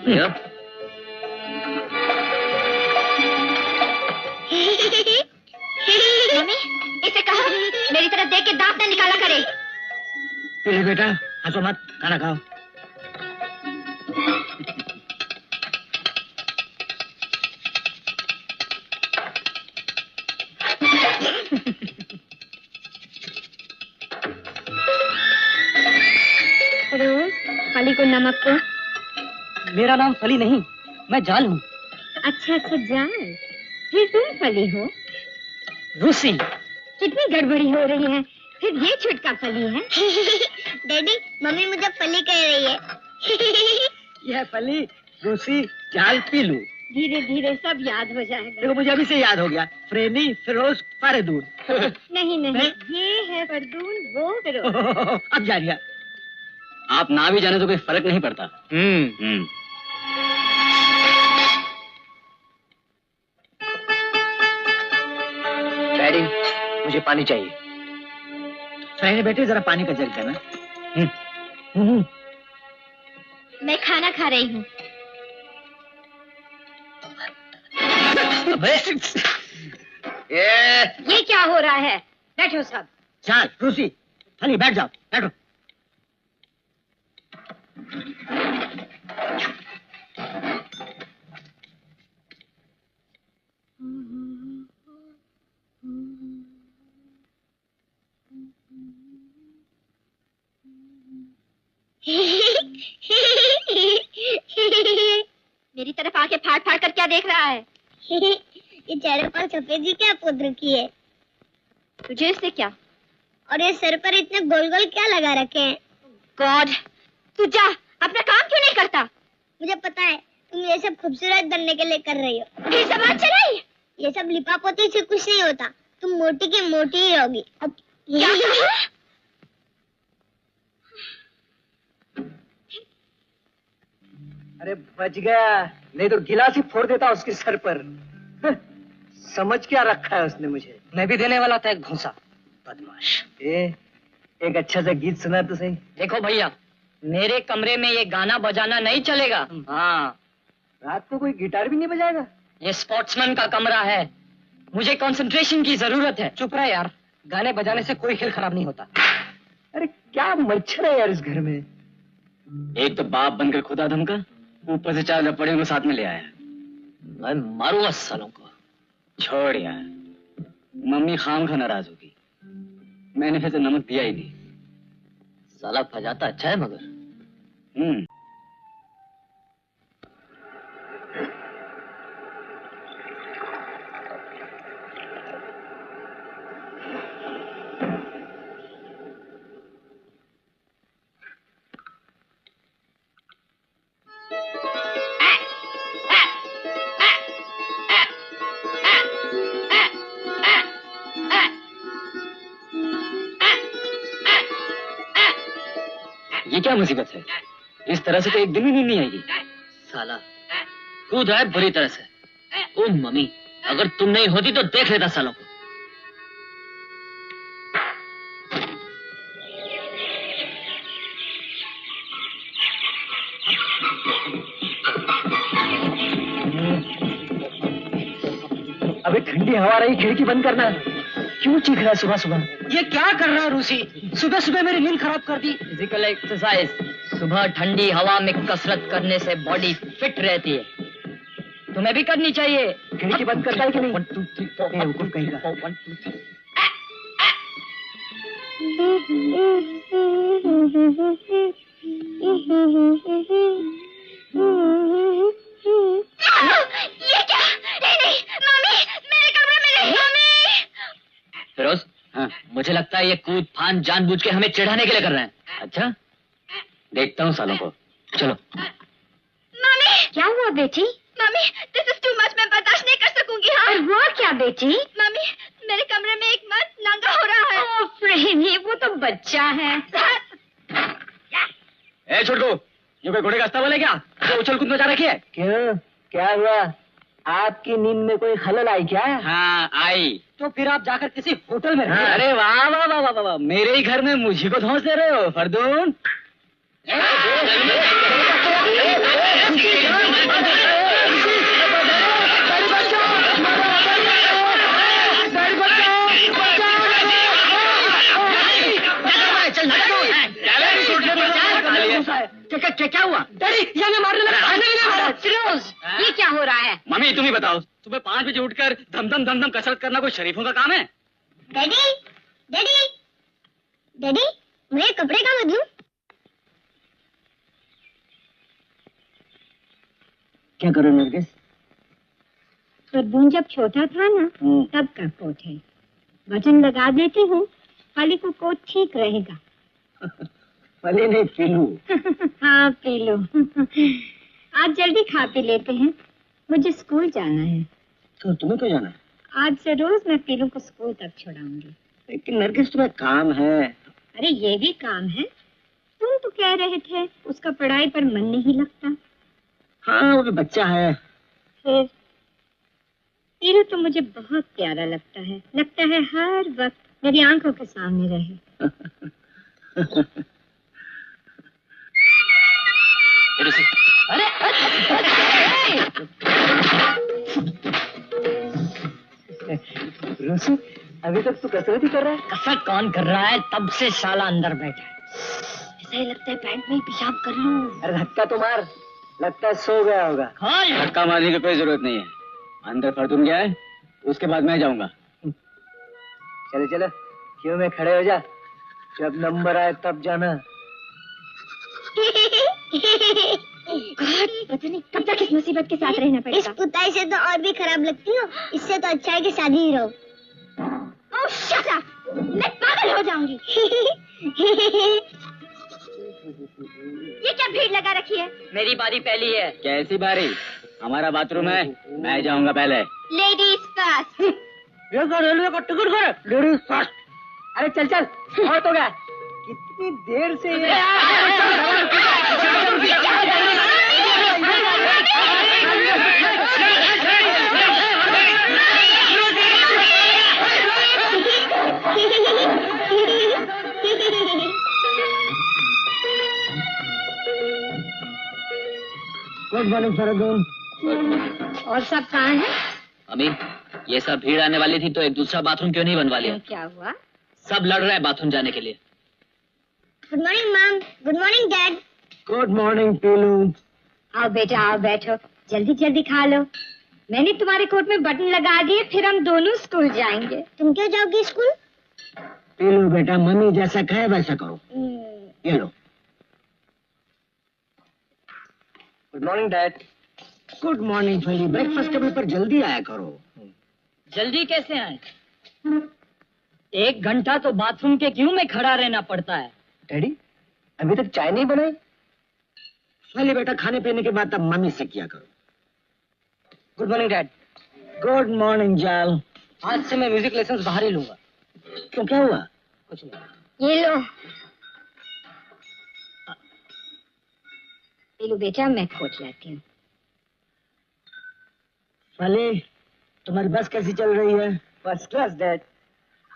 Mummy, इसे कहो मेरी तरफ देख के दांत न निकाला करे। पीले बेटा, हंसो मत, खाना खाओ। रोज फली को नमक को। मेरा नाम फली नहीं, मैं जाल हूँ। अच्छा अच्छा, जाल। फिर तुम फली हो? रूसी। कितनी गड़बड़ी हो रही है, फिर ये छुटका फली है। डैडी, मम्मी मुझे फली कह रही है। यह फली, रूसी, जाल, पीलू। धीरे धीरे सब याद हो जाएगा। देखो मुझे अभी से याद हो गया। फ्रेनी, फिरोज, फारेदून। नहीं नहीं, ये है फरदून, वो फिरोज। अब जा रही। आप ना भी जाने तो कोई फर्क नहीं पड़ता। डैडी, मुझे पानी चाहिए। फ्रेनी बेटे, जरा पानी का जग देना। मैं खाना खा रही हूँ। ये क्या हो रहा है? बैठो सब। चाल, रूसी, फली, बैठ जाओ, बैठो। मेरी तरफ आके फाड़ फाड़ कर क्या देख रहा है? ये चेहरे पर सफेदी क्या पोत रखी है? तुझे इससे क्या? और ये सर पर इतने गोल गोल क्या लगा रखे हैं? गॉड, तू जा, अपना काम क्यों नहीं करता? मुझे पता है तुम ये सब खूबसूरत बनने के लिए कर रही हो। ये सब अच्छा नहीं। ये सब लिपापोती से कुछ नहीं होता, तुम मोटी की मोटी ही रहोगी। अब क्या कहा? अरे बच गया, नहीं तो गिलास ही फोड़ देता उसके सर पर। समझ क्या रखा है उसने मुझे। मैं भी देने वाला था एक घूंसा। बदमाश। एक अच्छा सा गीत सुना तो सही। देखो भैया, मेरे कमरे में ये गाना बजाना नहीं चलेगा। हाँ, रात को कोई गिटार भी नहीं बजाएगा? ये स्पोर्ट्समैन का कमरा है, मुझे कंसंट्रेशन की जरूरत है। चुप रहा यार, गाने बजाने से कोई खेल खराब नहीं होता। अरे क्या मच्छर है यार इस घर में। एक तो बाप बनकर खुदा धमका, ऊपर से 4 लपड़ियों को साथ में ले आया। मैं मारूंगा सालों को। छोड़ यार, मम्मी खामखा नाराज होगी। मैंने फिर से नमक दिया ही नहीं। साला फजाता अच्छा है मगर। ये क्या मुसीबत है? इस तरह से तो एक दिन भी नींद नहीं आएगी। साला कूद है बुरी तरह से। ओ मम्मी, अगर तुम नहीं होती तो देख लेता सालों को। अबे ठंडी हवा रही, खिड़की बंद करना। क्यों चीख रहा है सुबह सुबह? ये क्या कर रहा है रूसी? सुबह सुबह मेरी नींद खराब कर दी। फिजिकल एक्सरसाइज, सुबह ठंडी हवा में कसरत करने से बॉडी फिट रहती है, तुम्हें भी करनी चाहिए। खिड़की बंद करता है कि नहीं? 1 2 3 4 हुकुम कहेगा। 1 2 3। ये क्या? नहीं, मम्मी, मेरे कमरे में नहीं। मम्मी। फिरोज, हाँ, मुझे लगता है ये कूद फान जानबूझ के हमें चिढ़ाने के लिए कर रहे हैं। अच्छा, देखता हूँ सालों को। चलो। मम्मी, क्या हुआ बेटी? Mummy, this is too much, मैं बर्दाश्त नहीं कर सकूंगी। हाँ, हुआ क्या बेटी? मम्मी, मेरे कमरे में एक मर्द नंगा हो रहा है। ओह प्रेमी, वो तो बच्चा है। ए छोटू, ये कोई घोड़े का अस्तावल है क्या? जो उछल कूद मचा रखी है? क्यों, क्या हुआ? आपकी नींद में कोई खलल आई क्या? हाँ आई। तो फिर आप जाकर किसी होटल में हाँ, अरे वाह वाह वाह वाह वाह, मेरे ही घर में मुझे को धौंस दे रहे हो फरदून। हो रहा है? मम्मी तुम ही बताओ, सुबह 5 बजे उठकर धम धम कसरत करना कोई शरीफों का काम है? डैडी, डैडी, डैडी, मैं कपड़े कहाँ बदलूं? क्या करो नरगिस? प्रद्युम्न जब छोटा था ना, तब का कोट है। बटन लगा देती हूँ, खाली को कोट ठीक रहेगा। पहले नहीं पी लूं। हाँ पी लो। आज जल्दी खा पी लेते हैं, मुझे स्कूल जाना है। तो तुम्हें क्यों जाना है? आज से रोज मैं पीलू को स्कूल तक छोड़ाऊंगी। लेकिन नरगिस तुम्हें काम है। अरे ये भी काम है। तुम तो कह रहे थे उसका पढ़ाई पर मन नहीं लगता। हाँ वो भी बच्चा है। फिर पीलू तो मुझे बहुत प्यारा लगता है हर वक्त मेरी आंखों के सामने रहे। अरे रूसी, अभी तक तू कसरत ही कर रहा है? कसरत कौन कर रहा है? तब से साला अंदर बैठा है। ऐसा ही लगता है पैंट में ही पेशाब कर लूं। अरे धक्का तो मार, लगता है सो गया होगा। खोल। धक्का मारने की कोई जरूरत नहीं है। अंदर फर्तून गया है, उसके बाद मैं जाऊंगा। चले चलो, क्यों में खड़े हो जा, जब नंबर आए तब जाना। पता नहीं कब तक इस मुसीबत के साथ रहना पड़ेगा। इस कुताई से तो और भी खराब लगती हो, इससे तो अच्छा है कि शादी ही रहो। ओह शट अप, मैं पागल हो जाऊंगी। ये क्या भीड़ लगा रखी है? मेरी बारी पहली है। कैसी बारी? हमारा बाथरूम है, मैं जाऊंगा पहले। Ladies first. रेलवे का टिकट कर, लेडीज फर्स्ट। अरे चल चल, बहुत हो गया। कितनी देर से ये गुड मॉर्निंग फरदून। और सब कहाँ है? अम्मी, ये सब भीड़ आने वाली थी तो एक दूसरा बाथरूम क्यों नहीं बनवा लिया? क्या हुआ? सब लड़ रहे हैं बाथरूम जाने के लिए। Good morning ma'am, good morning dad. Good morning Pilu. आओ बेटा आओ, बैठो, जल्दी जल्दी खा लो। मैंने तुम्हारे कोट में बटन लगा दिए, फिर हम दोनों स्कूल जाएंगे। तुम क्यों जाओगी स्कूल? पीलू बेटा, मम्मी जैसा कहे वैसा करो। ये लो। Good morning dad. Good morning family, breakfast table पर जल्दी आया करो। जल्दी कैसे आए? 1 घंटा तो बाथरूम के क्यों में खड़ा रहना पड़ता है। डैडी, अभी तक चाय नहीं बनाई? पहले बेटा खाने पीने के बाद तब मम्मी से किया करो। Good morning dad. Good morning जाल। आज से मैं म्यूजिक लेसन बाहर ही लूंगा। क्यों, क्या हुआ? कुछ नहीं। ये लो। ये लो बेटा, मैं कोट लाती हूँ। फली, तुम्हारी बस कैसी चल रही है? First class dad.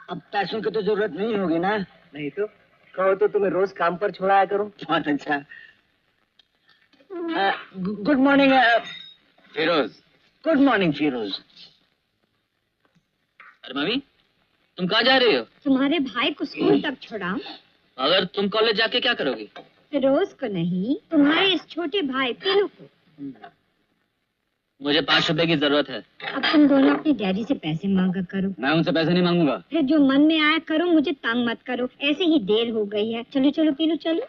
अब पैसों की तो जरूरत नहीं होगी ना? नहीं तो कहो तो तुम्हें रोज काम पर छोड़ाया करो। बहुत अच्छा। Good morning Firoz. Good morning Firoz. अरे मम्मी, तुम कहाँ जा रही हो? तुम्हारे भाई को स्कूल तक छोड़ाऊं? अगर तुम कॉलेज जाके क्या करोगी? फिरोज को नहीं, तुम्हारे इस छोटे भाई पीलू को। मुझे 5 रुपए की जरूरत है। अब तुम दोनों अपने डैडी से पैसे मांगा करो। मैं उनसे पैसे नहीं मांगूंगा। फिर जो मन में आया करो, मुझे तंग मत करो। ऐसे ही देर हो गई है। चलो चलो पीलू चलो।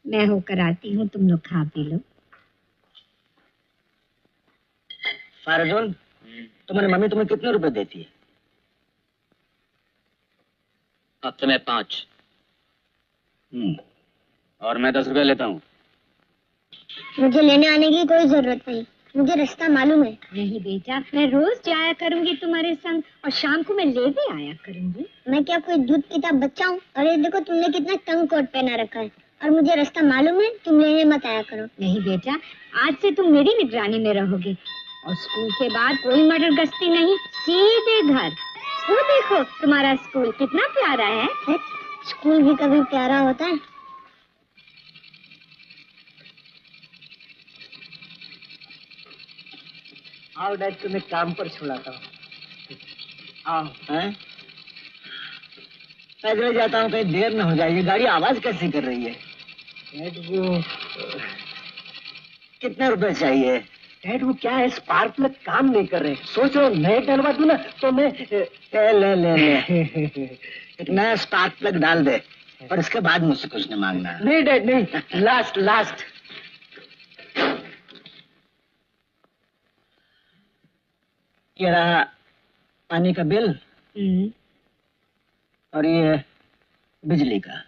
मैं होकर आती हूँ, तुम लोग खा पी लो। फारजून, तुम्हारी मम्मी तुम्हें कितने रुपए देती है? हफ्ते में 5। और मैं 10 रुपए लेता हूँ। मुझे लेने आने की कोई जरूरत नहीं, मुझे रास्ता मालूम है। नहीं बेटा, मैं रोज जाया करूंगी तुम्हारे संग, और शाम को मैं ले भी आया करूंगी। मैं क्या कोई दूध पीता बच्चा हूँ? अरे देखो, तुमने कितना तंग कोट पहना रखा है, और मुझे रास्ता मालूम है। तुम लेने मत आया करो। नहीं बेटा, आज से तुम मेरी निगरानी में रहोगे, और स्कूल के बाद कोई मर्डर गश्ती नहीं, सीधे घर। वो देखो, तुम्हारा स्कूल कितना प्यारा है। स्कूल भी कभी प्यारा होता है? आओ डैड, तुम्हें काम पर छुड़ाता हूँ। आओ। हैं? पैदल जाता हूँ, कहीं देर न हो जाए। ये गाड़ी आवाज कैसे कर रही है? डैड, वो कितने रुपए चाहिए? डैड वो क्या है, स्पार्क प्लग काम नहीं कर रहे। सोच रहा हूँ नए डलवा दूं ना तो मैं ले ले ले एक नया स्पार्क प्लग डाल दे, और इसके बाद मुझसे कुछ नहीं मांगना। नहीं डैड नहीं, लास्ट लास्ट। ये रहा पानी का बिल और ये बिजली का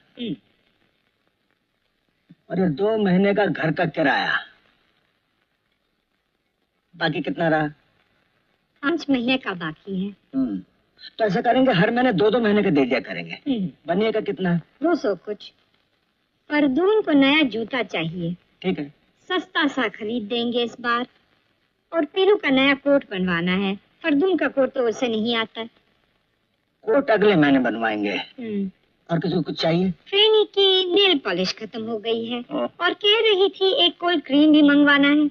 और ये 2 महीने का घर का किराया। बाकी कितना रहा? 5 महीने का बाकी है। तो ऐसा करेंगे हर महीने 2-2 महीने का दे दिया करेंगे। बनिएगा कितना? 200 कुछ। फरदून को नया जूता चाहिए। ठीक है। सस्ता सा खरीद देंगे इस बार। और पीरू का नया कोट बनवाना है। फरदून का कोट तो उसे नहीं आता है। कोट अगले महीने बनवाएंगे। और किसी को कुछ चाहिए? फ्रेनी की नेल पॉलिश खत्म हो गई है और कह रही थी एक कोल्ड क्रीम भी मंगवाना है।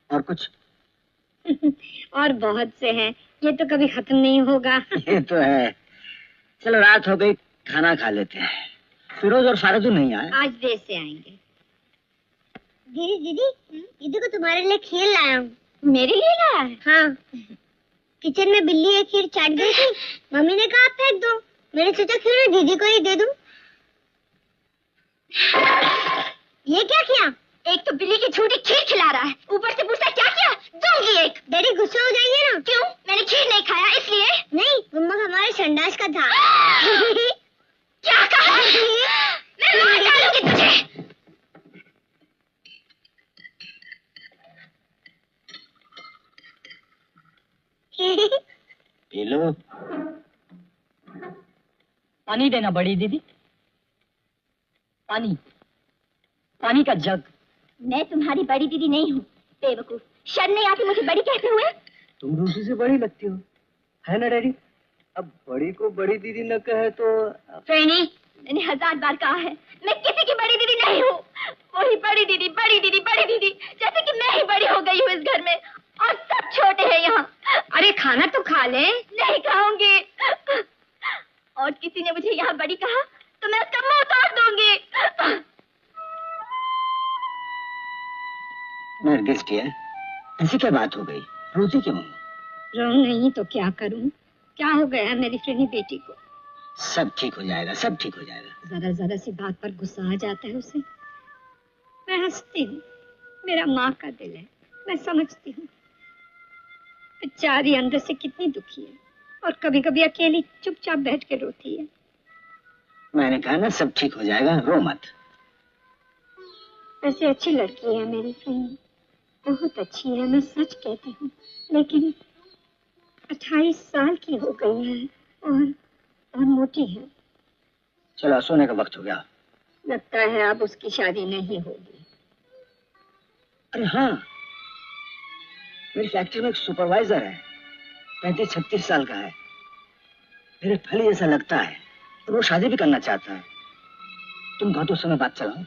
और कुछ? और बहुत से हैं, ये तो कभी खत्म नहीं होगा। ये तो है। चलो रात हो गई, खाना खा लेते हैं। फिरोज और फारजू नहीं आए? आज देर से आएंगे। दीदी दीदी, दीदी को तुम्हारे लिए खीर लाया हूँ। मेरे लिए लाया है? हाँ, किचन में बिल्ली एक खीर चाट गई थी, मम्मी ने कहा फेंक दो, मैंने सोचा क्यों ना दीदी को ही दे दूं। ये क्या किया? एक तो बिल्ली की झूठी खीर खिला रहा है, ऊपर से पूछता क्या किया? दूंगी एक। डैडी गुस्सा हो जाएंगे ना। क्यों? मैंने खीर नहीं खाया इसलिए? नहीं, नमक हमारे संडास का था। क्या कहा? मैं मार डालूंगी तुझे। P low. पानी देना बड़ी दीदी, पानी, पानी का जग। मैं तुम्हारी बड़ी दीदी नहीं हूँ, बेवकूफ। शर्म नहीं आती मुझे बड़ी कहते हुए? तुम रूसी से बड़ी लगती हो, है ना डैडी? अब बड़ी को बड़ी दीदी न कहे तो। फ्रेनी, मैंने 1000 बार कहा है, मैं किसी की बड़ी दीदी नहीं हूँ। वही बड़ी दीदी, बड़ी दीदी, बड़ी दीदी, जैसे कि मैं ही बड़ी हो गई हूँ इस घर में और सब छोटे हैं यहाँ। अरे खाना तो खा ले। नहीं खाऊंगी। और किसी ने मुझे यहाँ बड़ी कहा तो मैं उसका मुंह तोड़ दूंगी। नरगिस की है, ऐसी क्या बात हो गई? रोती क्यों? रो नहीं तो क्या करूं? क्या हो गया मेरी फ्रेनी बेटी को? सब ठीक हो जाएगा, सब ठीक हो जाएगा। जरा जरा सी बात पर गुस्सा आ जाता है उसे। मैं हंसती हूँ, मेरा माँ का दिल है, मैं समझती हूँ। बेचारी अंदर से कितनी दुखी है और कभी कभी अकेली चुपचाप बैठ के रोती है। मैंने कहा ना सब ठीक हो जाएगा, रो मत। वैसे अच्छी लड़की है मेरी फ्रेंड, बहुत अच्छी है, मैं सच कहती हूँ। लेकिन 28 साल की हो गई है और मोटी है। चलो सोने का वक्त हो गया। लगता है अब उसकी शादी नहीं होगी। अरे हाँ, मेरी फैक्ट्री में एक सुपरवाइजर है, 35-36 साल का है। मेरे फली जैसा लगता है और वो शादी भी करना चाहता है। तुम कहो तो समय बात चलाओ।